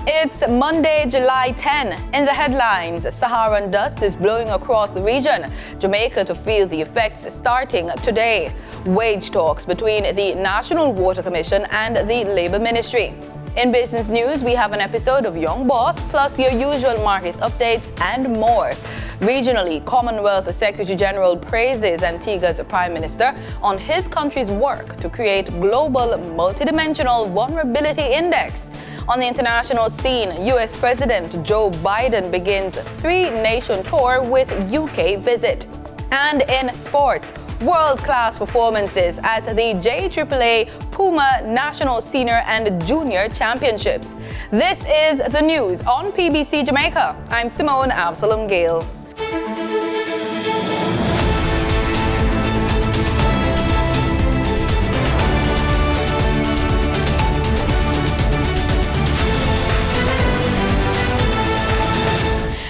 It's Monday, July 10. In the headlines, Saharan dust is blowing across the region. Jamaica to feel the effects starting today. Wage talks between the National Water Commission and the Labour Ministry. In business news, we have an episode of Young Boss, plus your usual market updates and more. Regionally, Commonwealth Secretary General praises Antigua's Prime Minister on his country's work to create global multidimensional vulnerability index. On the international scene, US President Joe Biden begins three-nation tour with UK visit. And in sports, world-class performances at the JAAA Puma National Senior and Junior Championships. This is the news on PBC Jamaica. I'm Simone Absalom Gale.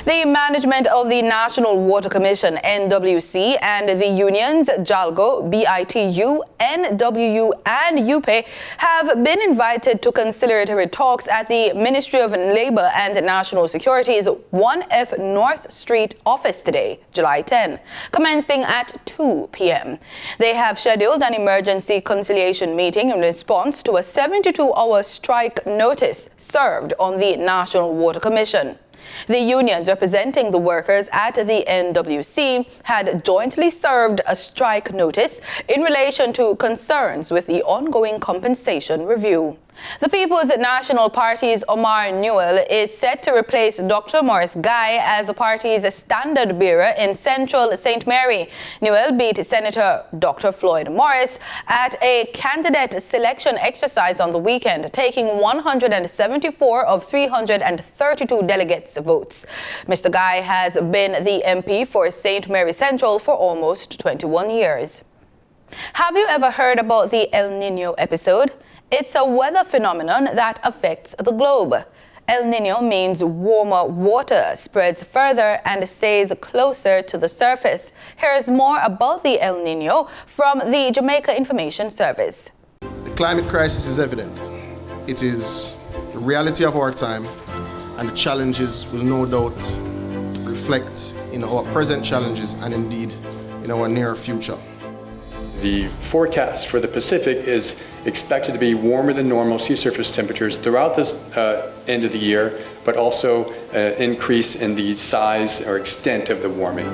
The management of the National Water Commission, NWC, and the unions, JALGO, BITU, NWU, and UPE, have been invited to conciliatory talks at the Ministry of Labour and National Security's 1F North Street office today, July 10, commencing at 2 p.m. They have scheduled an emergency conciliation meeting in response to a 72-hour strike notice served on the National Water Commission. The unions representing the workers at the NWC had jointly served a strike notice in relation to concerns with the ongoing compensation review. The People's National Party's Omar Newell is set to replace Dr. Morris Guy as the party's standard bearer in Central St. Mary. Newell beat Senator Dr. Floyd Morris at a candidate selection exercise on the weekend, taking 174 of 332 delegates' votes. Mr. Guy has been the MP for St. Mary Central for almost 21 years. Have you ever heard about the El Niño episode? It's a weather phenomenon that affects the globe. El Niño means warmer water spreads further and stays closer to the surface. Here's more about the El Niño from the Jamaica Information Service. The climate crisis is evident. It is the reality of our time, and the challenges will no doubt reflect in our present challenges and indeed in our near future. The forecast for the Pacific is expected to be warmer than normal sea surface temperatures throughout this end of the year, but also increase in the size or extent of the warming.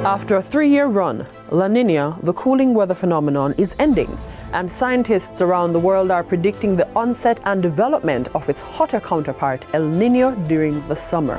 After a 3-year run, La Niña, the cooling weather phenomenon, is ending, and scientists around the world are predicting the onset and development of its hotter counterpart, El Niño, during the summer.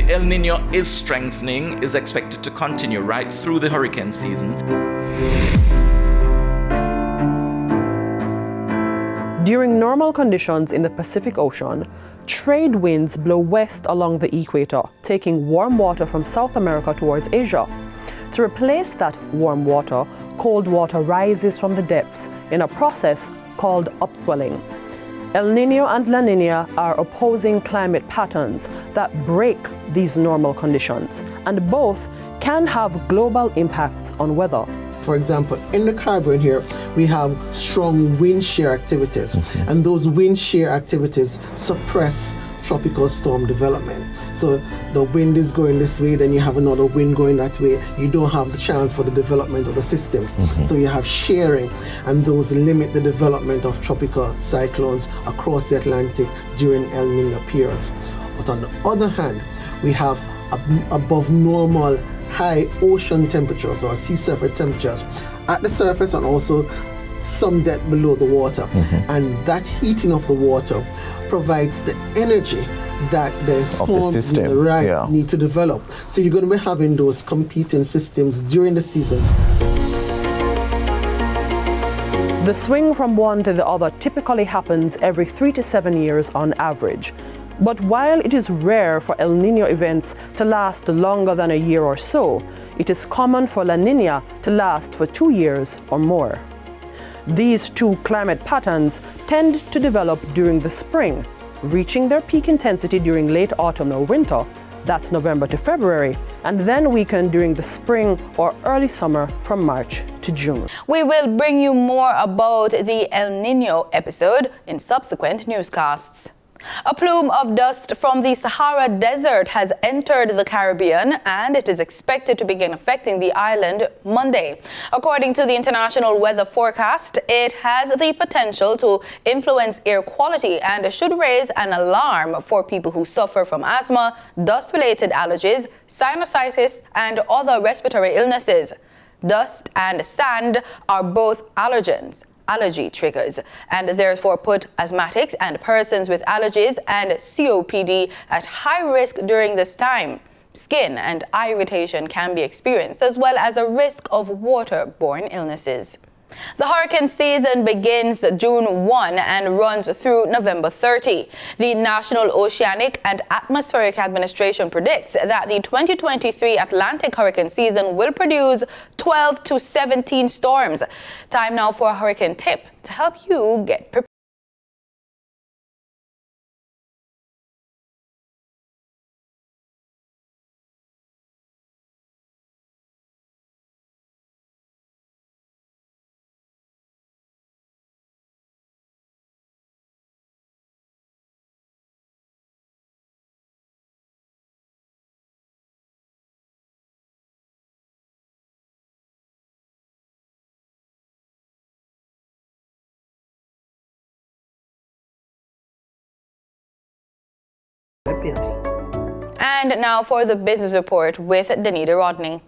El Niño is strengthening, is expected to continue right through the hurricane season. During normal conditions in the Pacific Ocean, trade winds blow west along the equator, taking warm water from South America towards Asia. To replace that warm water, cold water rises from the depths in a process called upwelling. El Niño and La Niña are opposing climate patterns that break these normal conditions, and both can have global impacts on weather. For example, in the Caribbean here, we have strong wind shear activities, and those wind shear activities suppress tropical storm development. So the wind is going this way, then you have another wind going that way. You don't have the chance for the development of the systems. So you have shearing, and those limit the development of tropical cyclones across the Atlantic during El Niño periods. But on the other hand, we have above normal high ocean temperatures or sea surface temperatures at the surface and also some depth below the water. And that heating of the water provides the energy that the storms need to develop. So you're going to be having those competing systems during the season. The swing from one to the other typically happens every 3 to 7 years on average. But while it is rare for El Niño events to last longer than a year or so, it is common for La Niña to last for 2 years or more. These two climate patterns tend to develop during the spring, reaching their peak intensity during late autumn or winter, that's November to February, and then weaken during the spring or early summer from March to June. We will bring you more about the El Niño episode in subsequent newscasts. A plume of dust from the Sahara Desert has entered the Caribbean, and it is expected to begin affecting the island Monday. According to the International Weather Forecast, it has the potential to influence air quality and should raise an alarm for people who suffer from asthma, dust-related allergies, sinusitis, and other respiratory illnesses. Dust and sand are both allergy triggers, and therefore put asthmatics and persons with allergies and COPD at high risk during this time. Skin and eye irritation can be experienced, as well as a risk of waterborne illnesses. The hurricane season begins June 1 and runs through November 30. The National Oceanic and Atmospheric Administration predicts that the 2023 Atlantic hurricane season will produce 12 to 17 storms. Time now for a hurricane tip to help you get prepared. Buildings. And now for the business report with Danita Rodney.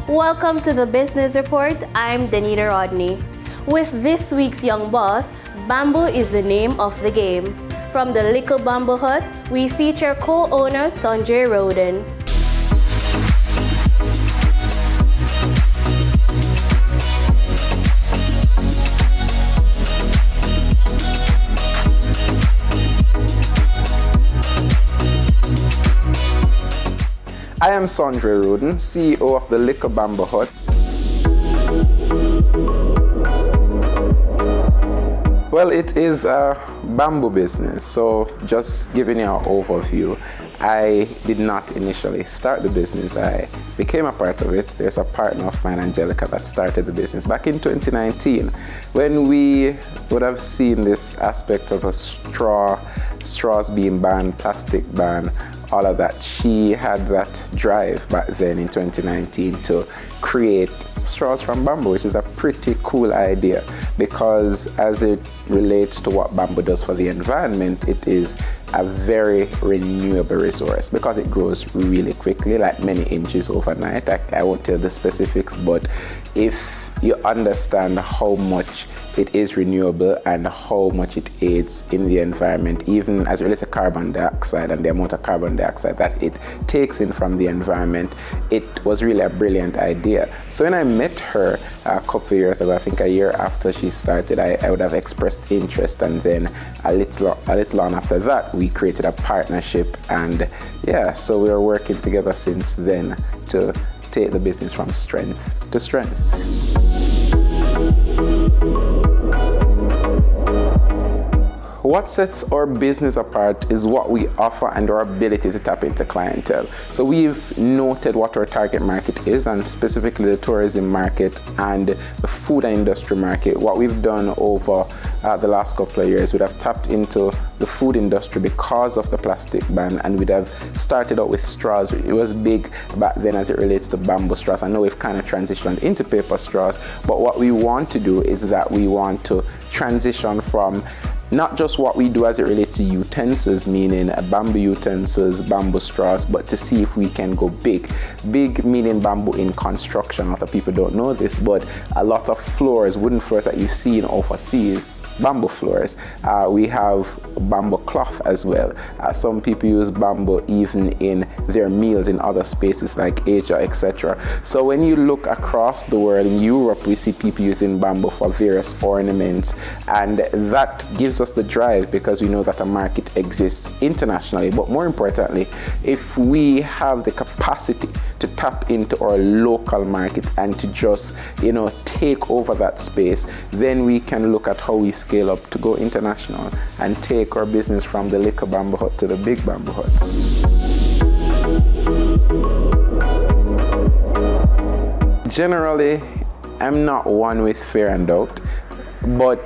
Welcome to the Business Report. I'm Danita Rodney. With this week's Young Boss, bamboo is the name of the game. From the Little Bamboo Hut, we feature co-owner Sanjay Roden. I am Sanjay Roden, CEO of the Little Bamboo Hut. Well, it is a bamboo business, so just giving you an overview. I did not initially start the business. I became a part of it. There's a partner of mine, Angelica, that started the business back in 2019, when we would have seen this aspect of straws being banned, plastic ban, all of that. She had that drive back then in 2019 to create straws from bamboo, which is a pretty cool idea, because as it relates to what bamboo does for the environment, it is a very renewable resource because it grows really quickly, like many inches overnight. I won't tell the specifics, but if you understand how much it is renewable and how much it aids in the environment, even as it relates to carbon dioxide and the amount of carbon dioxide that it takes in from the environment, it was really a brilliant idea. So when I met her a couple of years ago, I think a year after she started, I would have expressed interest, and then a little on after that, we created a partnership, and yeah, so we are working together since then to take the business from strength to strength. What sets our business apart is what we offer and our ability to tap into clientele. So we've noted what our target market is, and specifically the tourism market and the food and industry market. What we've done over the last couple of years, we'd have tapped into the food industry because of the plastic ban, and we'd have started out with straws. It was big back then as it relates to bamboo straws. I know we've kind of transitioned into paper straws, but what we want to do is that we want to transition from not just what we do as it relates to utensils, meaning bamboo utensils, bamboo straws, but to see if we can go big. Big meaning bamboo in construction. A lot of people don't know this, but a lot of floors, wooden floors that you've seen overseas, bamboo floors. We have bamboo cloth as well. Some people use bamboo even in their meals in other spaces like Asia, etc. So when you look across the world, in Europe, we see people using bamboo for various ornaments, and that gives us the drive because we know that a market exists internationally. But more importantly, if we have the capacity to tap into our local market and to just, take over that space, then we can look at how we scale up to go international and take our business from the little bamboo hut to the big bamboo hut. Generally, I'm not one with fear and doubt, but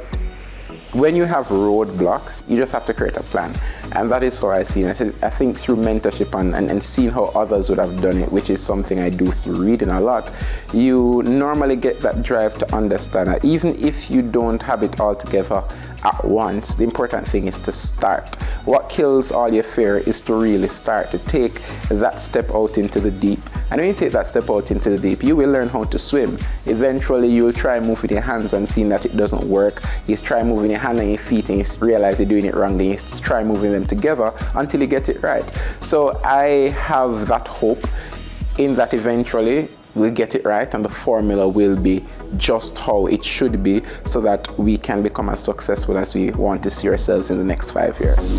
when you have roadblocks, you just have to create a plan. And that is how I see it. I think through mentorship and seeing how others would have done it, which is something I do through reading a lot, you normally get that drive to understand that even if you don't have it all together at once, the important thing is to start. What kills all your fear is to really start, to take that step out into the deep. And when you take that step out into the deep, you will learn how to swim. Eventually, you will try moving your hands and seeing that it doesn't work. You try moving your hand and your feet and you realize you're doing it wrong. Then you try moving them together until you get it right. So I have that hope in that eventually we'll get it right and the formula will be just how it should be so that we can become as successful as we want to see ourselves in the next 5 years.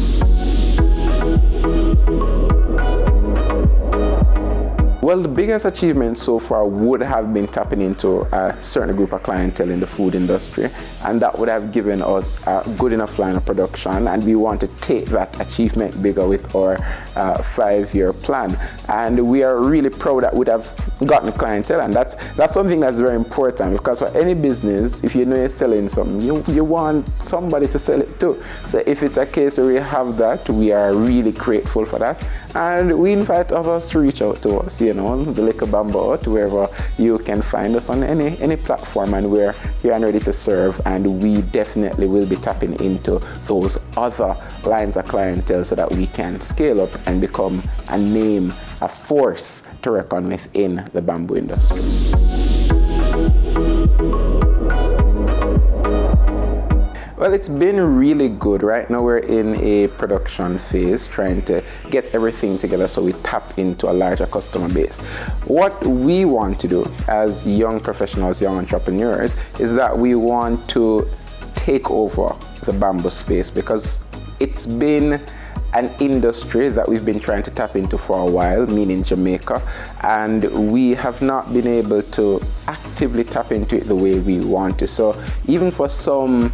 Well, the biggest achievement so far would have been tapping into a certain group of clientele in the food industry, and that would have given us a good enough line of production, and we want to take that achievement bigger with our 5-year plan. And we are really proud that we'd have gotten clientele, and that's something that's very important, because for any business, if you know you're selling something, you want somebody to sell it to. So if it's a case where we have that, we are really grateful for that, and we invite others to reach out to us, the Little Bamboo Hut, wherever you can find us on any platform, and we're here and ready to serve, and we definitely will be tapping into those other lines of clientele so that we can scale up and become a name, a force to reckon with in the bamboo industry. Well, it's been really good. Right now we're in a production phase, trying to get everything together so we tap into a larger customer base. What we want to do as young professionals, young entrepreneurs, is that we want to take over the bamboo space, because it's been an industry that we've been trying to tap into for a while, meaning Jamaica, and we have not been able to actively tap into it the way we want to. So even for some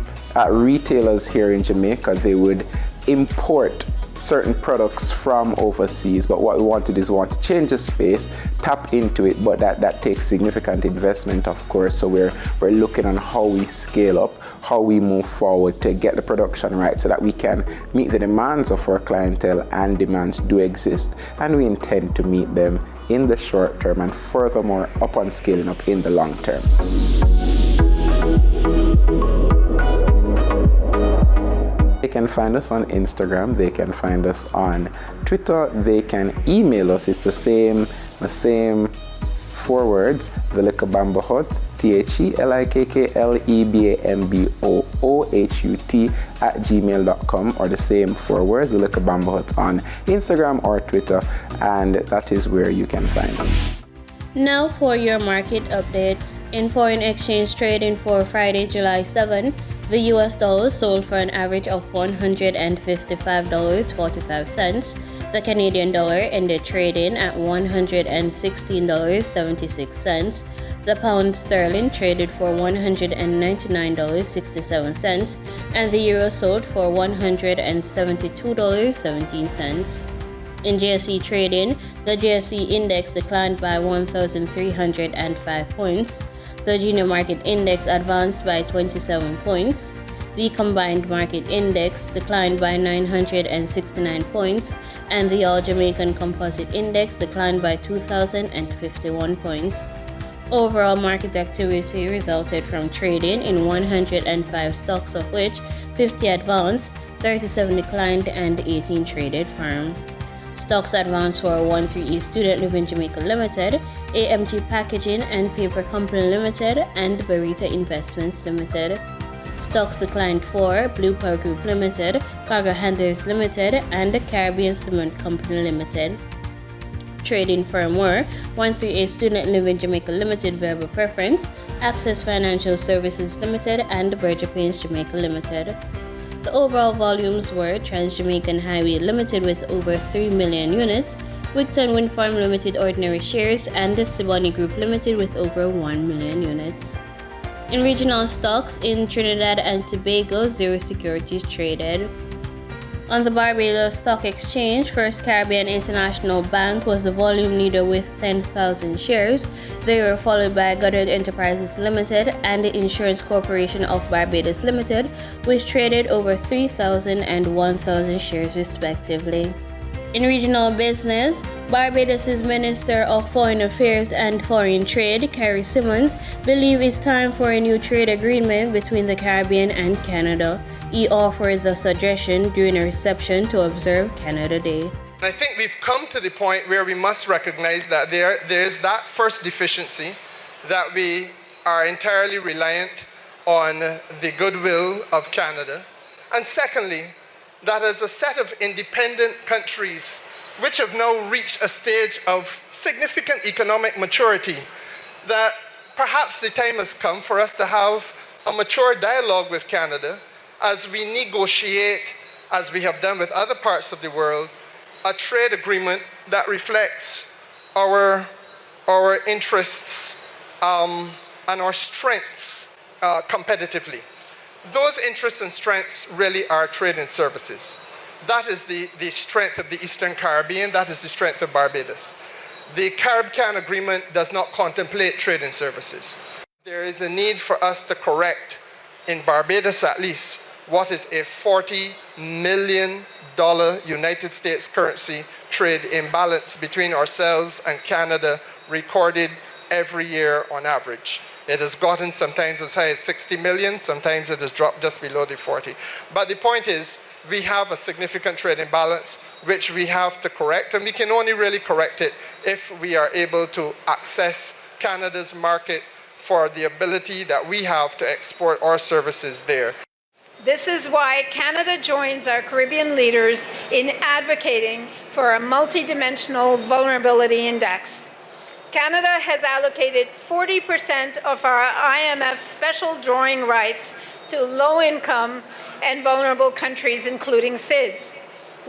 retailers here in Jamaica, they would import certain products from overseas, but what we want to do is we want to change the space, tap into it, but that takes significant investment, of course. So we're looking on how we scale up, how we move forward to get the production right so that we can meet the demands of our clientele, and demands do exist, and we intend to meet them in the short term and furthermore upon scaling up in the long term. They can find us on Instagram, they can find us on Twitter, they can email us. It's the same 4 words, the Little Bamboo Hut, THELIKKLEBAMBOOHUT @gmail.com, or the same 4 words, the Little Bamboo Hut, on Instagram or Twitter, and that is where you can find us. Now for your market updates. In foreign exchange trading for Friday, July 7th, the US dollar sold for an average of $155.45. The Canadian dollar ended trading at $116.76. The pound sterling traded for $199.67, and the euro sold for $172.17. In JSE trading, the JSE index declined by 1,305 points. The junior market index advanced by 27 points. The combined market index declined by 969 points, and the All Jamaican Composite Index declined by 2,051 points. Overall market activity resulted from trading in 105 stocks, of which 50 advanced, 37 declined, and 18 traded firm. Stocks advanced for 13E Student Living Jamaica Limited, AMG Packaging and Paper Company Limited, and Barita Investments Limited. Stocks declined for Blue Pearl Group Limited, Cargo Handlers Limited, and the Caribbean Cement Company Limited. Trading firm were 138 Student Living Jamaica Limited Variable Preference, Access Financial Services Limited, and Berger Paints Jamaica Limited. The overall volumes were Trans-Jamaican Highway Limited with over 3 million units, Wigton Wind Farm Limited Ordinary Shares, and the Siboney Group Limited with over 1 million units. In regional stocks, in Trinidad and Tobago, zero securities traded. On the Barbados Stock Exchange, First Caribbean International Bank was the volume leader with 10,000 shares. They were followed by Goddard Enterprises Limited and the Insurance Corporation of Barbados Limited, which traded over 3,000 and 1,000 shares respectively. In regional business, Barbados' Minister of Foreign Affairs and Foreign Trade, Carrie Simmons, believes it's time for a new trade agreement between the Caribbean and Canada. He offered the suggestion during a reception to observe Canada Day. I think we've come to the point where we must recognize that there's that first deficiency, that we are entirely reliant on the goodwill of Canada. And secondly, that as a set of independent countries which have now reached a stage of significant economic maturity, that perhaps the time has come for us to have a mature dialogue with Canada as we negotiate, as we have done with other parts of the world, a trade agreement that reflects our interests and our strengths competitively. Those interests and strengths really are trade and services. That is the strength of the Eastern Caribbean, that is the strength of Barbados. The Carib-Can agreement does not contemplate trade and services. There is a need for us to correct, in Barbados at least, what is a $40 million United States currency trade imbalance between ourselves and Canada, recorded every year on average. It has gotten sometimes as high as 60 million, sometimes it has dropped just below the 40. But the point is, we have a significant trade imbalance which we have to correct, and we can only really correct it if we are able to access Canada's market for the ability that we have to export our services there. This is why Canada joins our Caribbean leaders in advocating for a multidimensional vulnerability index. Canada has allocated 40% of our IMF special drawing rights to low-income and vulnerable countries, including SIDS.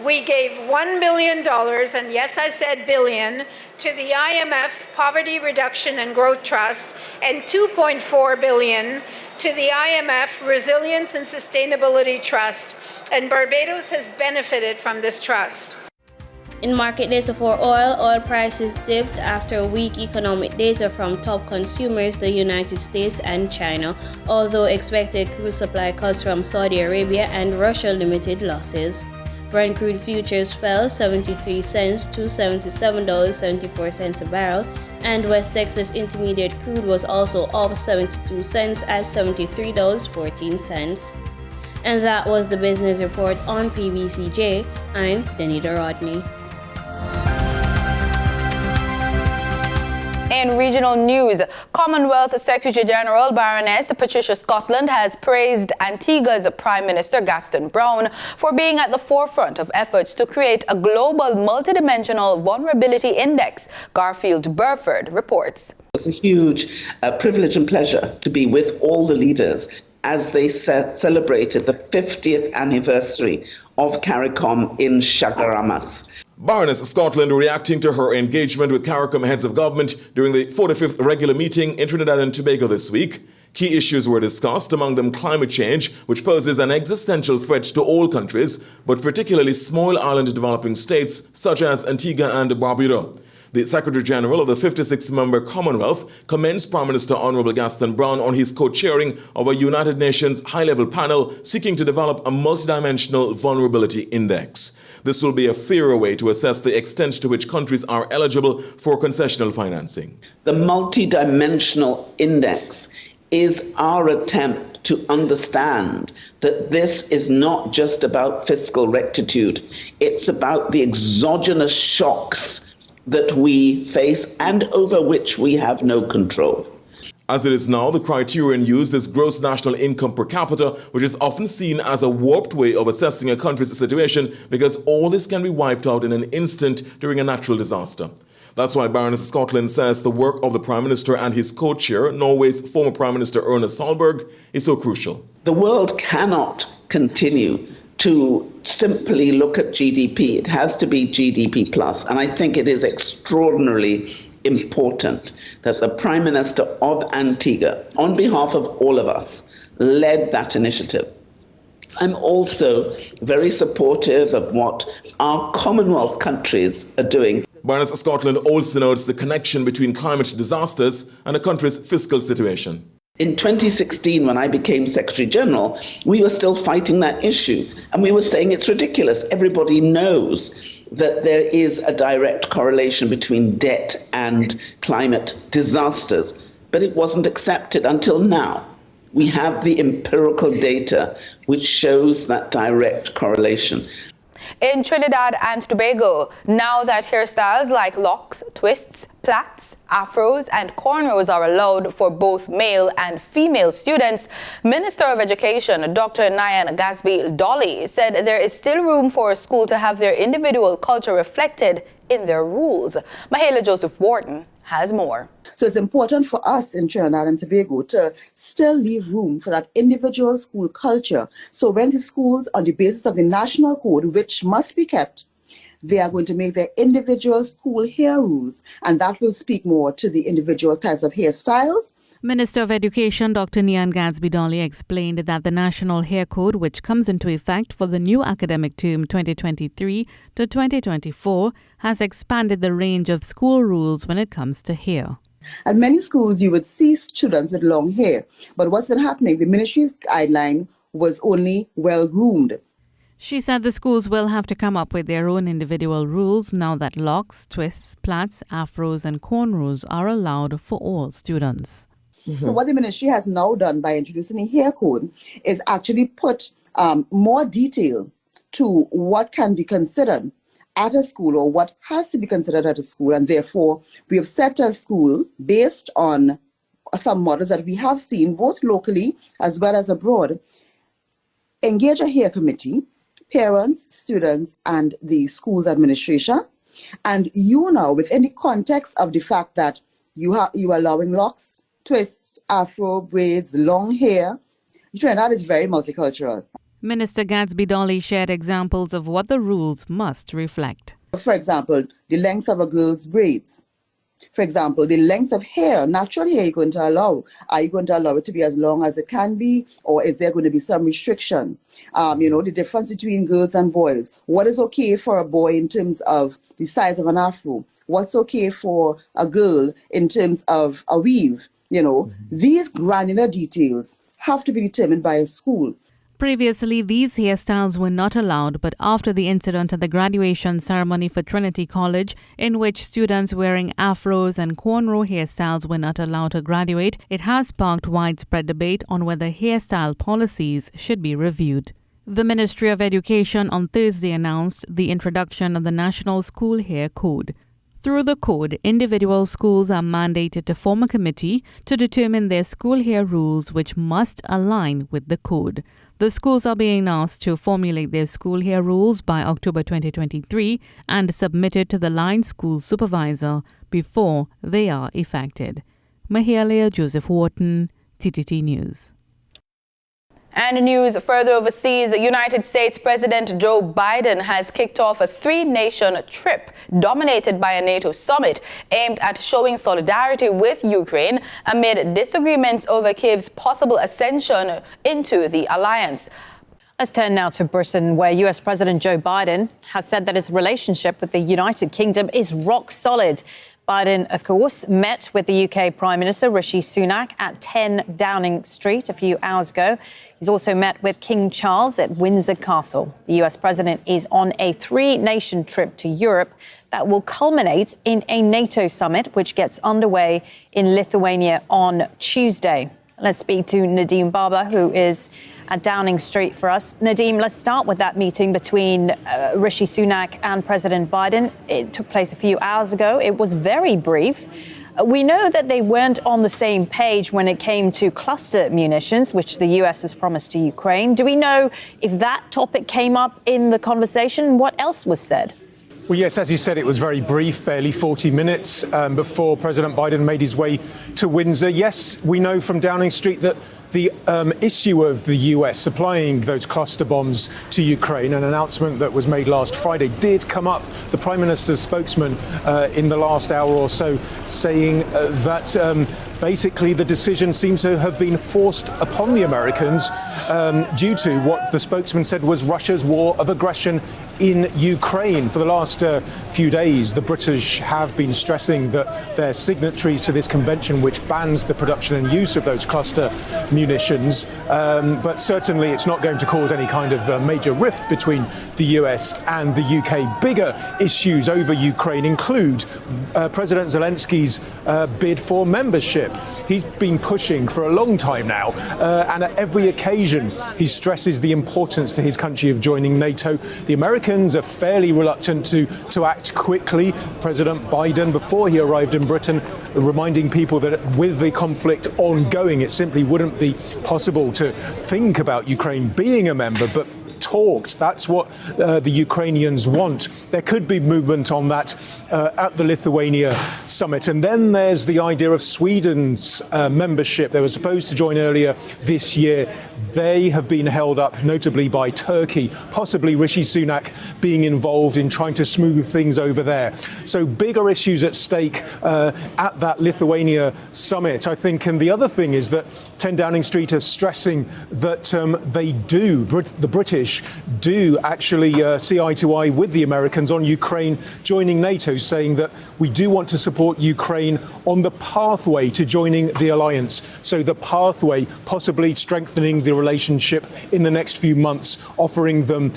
We gave $1 billion, and yes, I said billion, to the IMF's Poverty Reduction and Growth Trust, and $2.4 billion to the IMF Resilience and Sustainability Trust, and Barbados has benefited from this trust. In market data for oil prices dipped after weak economic data from top consumers, the United States and China, although expected crude supply cuts from Saudi Arabia and Russia limited losses. Brent crude futures fell 73 cents to $77.74 a barrel, and West Texas Intermediate crude was also off 72 cents at $73.14. And that was the business report on PBCJ. I'm Danita Rodney. In regional news, Commonwealth Secretary General Baroness Patricia Scotland has praised Antigua's Prime Minister Gaston Brown for being at the forefront of efforts to create a global multidimensional vulnerability index. Garfield Burford reports. It's a huge privilege and pleasure to be with all the leaders as they celebrated the 50th anniversary of CARICOM in Chaguaramas. Baroness Scotland reacting to her engagement with CARICOM heads of government during the 45th regular meeting in Trinidad and Tobago this week. Key issues were discussed, among them climate change, which poses an existential threat to all countries, but particularly small island developing states such as Antigua and Barbuda. The Secretary General of the 56-member Commonwealth commends Prime Minister Honorable Gaston Brown on his co-chairing of a United Nations high-level panel seeking to develop a multidimensional vulnerability index. This will be a fairer way to assess the extent to which countries are eligible for concessional financing. The multidimensional index is our attempt to understand that this is not just about fiscal rectitude. It's about the exogenous shocks that we face and over which we have no control. As it is now, the criterion used is gross national income per capita, which is often seen as a warped way of assessing a country's situation because all this can be wiped out in an instant during a natural disaster. That's why Baroness Scotland says the work of the Prime Minister and his co-chair, Norway's former Prime Minister Erna Solberg, is so crucial. The world cannot continue to simply look at GDP. It has to be GDP plus. And I think it is extraordinarily important that the Prime Minister of Antigua, on behalf of all of us, led that initiative. I'm also very supportive of what our Commonwealth countries are doing. Baroness Scotland also notes the connection between climate disasters and a country's fiscal situation. In 2016, when I became Secretary General, we were still fighting that issue. And we were saying it's ridiculous. Everybody knows that there is a direct correlation between debt and climate disasters. But it wasn't accepted until now. We have the empirical data which shows that direct correlation. In Trinidad and Tobago, now that hairstyles like locks, twists, plaits, afros and cornrows are allowed for both male and female students, Minister of Education Dr. Nyan Gasby Dolly said there is still room for a school to have their individual culture reflected in their rules. Mahala Joseph Wharton has more. So it's important for us in Trinidad and Tobago to still leave room for that individual school culture. So when the schools, on the basis of the national code, which must be kept, they are going to make their individual school hair rules, and that will speak more to the individual types of hairstyles. Minister of Education Dr. Nyan Gasby Dolly explained that the National Hair Code, which comes into effect for the new academic term 2023 to 2024, has expanded the range of school rules when it comes to hair. At many schools, you would see students with long hair, but what's been happening, the ministry's guideline was only well-groomed. She said the schools will have to come up with their own individual rules now that locks, twists, plaits, afros and cornrows are allowed for all students. So what the ministry has now done by introducing a hair code is actually put more detail to what can be considered at a school or what has to be considered at a school. And therefore, we have set a school based on some models that we have seen both locally as well as abroad. Engage a hair committee, parents, students, and the school's administration. And you now, within the context of the fact that you are allowing locks, twists, afro, braids, long hair, Trinidad is very multicultural. Minister Gasby Dolly shared examples of what the rules must reflect. For example, the length of a girl's braids. For example, the length of hair, natural hair you're going to allow. Are you going to allow it to be as long as it can be, or is there going to be some restriction? The difference between girls and boys. What is okay for a boy in terms of the size of an afro? What's okay for a girl in terms of a weave? These granular details have to be determined by a school. Previously, these hairstyles were not allowed, but after the incident at the graduation ceremony for Trinity College, in which students wearing afros and cornrow hairstyles were not allowed to graduate, it has sparked widespread debate on whether hairstyle policies should be reviewed. The Ministry of Education on Thursday announced the introduction of the National School Hair Code. Through the code, individual schools are mandated to form a committee to determine their school hair rules, which must align with the code. The schools are being asked to formulate their school hair rules by October 2023 and submit it to the line school supervisor before they are effected. Mahala Joseph Wharton, TTT News. And news further overseas, United States President Joe Biden has kicked off a three-nation trip dominated by a NATO summit aimed at showing solidarity with Ukraine amid disagreements over Kyiv's possible ascension into the alliance. Let's turn now to Britain, where US President Joe Biden has said that his relationship with the United Kingdom is rock solid. Biden, of course, met with the UK Prime Minister Rishi Sunak at 10 Downing Street a few hours ago. He's also met with King Charles at Windsor Castle. The US president is on a three-nation trip to Europe that will culminate in a NATO summit, which gets underway in Lithuania on Tuesday. Let's speak to Nadeem Baba, who is at Downing Street for us. Nadeem, let's start with that meeting between Rishi Sunak and President Biden. It took place a few hours ago. It was very brief. We know that they weren't on the same page when it came to cluster munitions, which the US has promised to Ukraine. Do we know if that topic came up in the conversation? What else was said? Well, yes, as you said, it was very brief, barely 40 minutes before President Biden made his way to Windsor. Yes, we know from Downing Street that the issue of the US supplying those cluster bombs to Ukraine, an announcement that was made last Friday, did come up. The Prime Minister's spokesman in the last hour or so saying that basically the decision seems to have been forced upon the Americans due to what the spokesman said was Russia's war of aggression in Ukraine. For the last few days, the British have been stressing that they're signatories to this convention which bans the production and use of those cluster munitions, but certainly it's not going to cause any kind of major rift between the US and the UK. Bigger issues over Ukraine include President Zelensky's bid for membership. He's been pushing for a long time now, and at every occasion he stresses the importance to his country of joining NATO. The Americans are fairly reluctant to act quickly. President Biden, before he arrived in Britain, reminding people that with the conflict ongoing, it simply wouldn't be possible to think about Ukraine being a member, but talked. That's what the Ukrainians want. There could be movement on that at the Lithuania summit. And then there's the idea of Sweden's membership. They were supposed to join earlier this year. They have been held up, notably by Turkey, possibly Rishi Sunak being involved in trying to smooth things over there. So bigger issues at stake at that Lithuania summit, I think. And the other thing is that 10 Downing Street are stressing that the British do actually see eye to eye with the Americans on Ukraine joining NATO, saying that we do want to support Ukraine on the pathway to joining the alliance. So the pathway, possibly strengthening the relationship in the next few months, offering them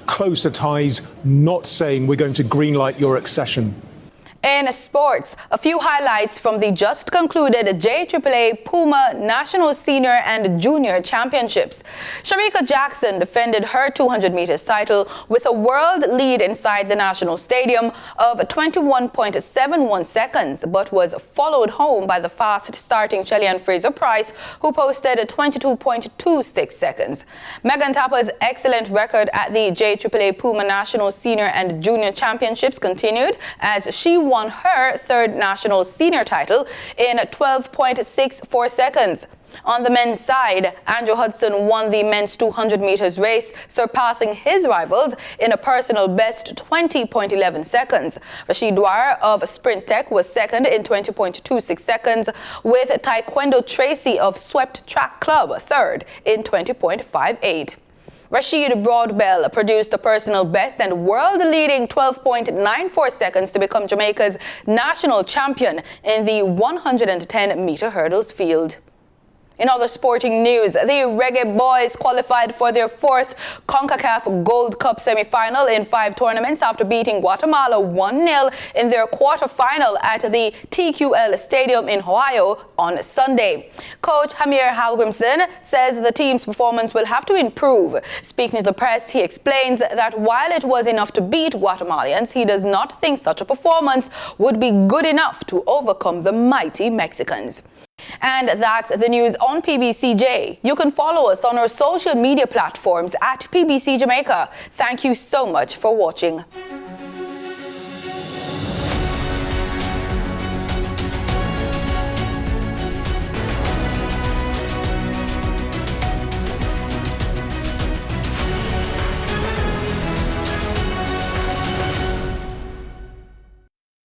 closer ties, not saying we're going to greenlight your accession. In sports, a few highlights from the just concluded JAAA Puma National Senior and Junior Championships. Sharika Jackson defended her 200 meters title with a world lead inside the National Stadium of 21.71 seconds, but was followed home by the fast-starting Shelly-Ann Fraser-Price, who posted 22.26 seconds. Megan Tapper's excellent record at the JAAA Puma National Senior and Junior Championships continued as she won her third national senior title in 12.64 seconds. On the men's side, Andrew Hudson won the men's 200 meters race, surpassing his rivals in a personal best 20.11 seconds. Rashid Dwyer of Sprint Tech was second in 20.26 seconds, with Taekwondo Tracy of Swept Track Club third in 20.58. Rashid Broadbell produced a personal best and world-leading 12.94 seconds to become Jamaica's national champion in the 110-meter hurdles field. In other sporting news, the Reggae Boys qualified for their fourth CONCACAF Gold Cup semi-final in 5 tournaments after beating Guatemala 1-0 in their quarter-final at the TQL Stadium in Ohio on Sunday. Coach Hamir Halgrimson says the team's performance will have to improve. Speaking to the press, he explains that while it was enough to beat Guatemalans, he does not think such a performance would be good enough to overcome the mighty Mexicans. And that's the news on PBCJ. You can follow us on our social media platforms at PBCJamaica. Thank you so much for watching.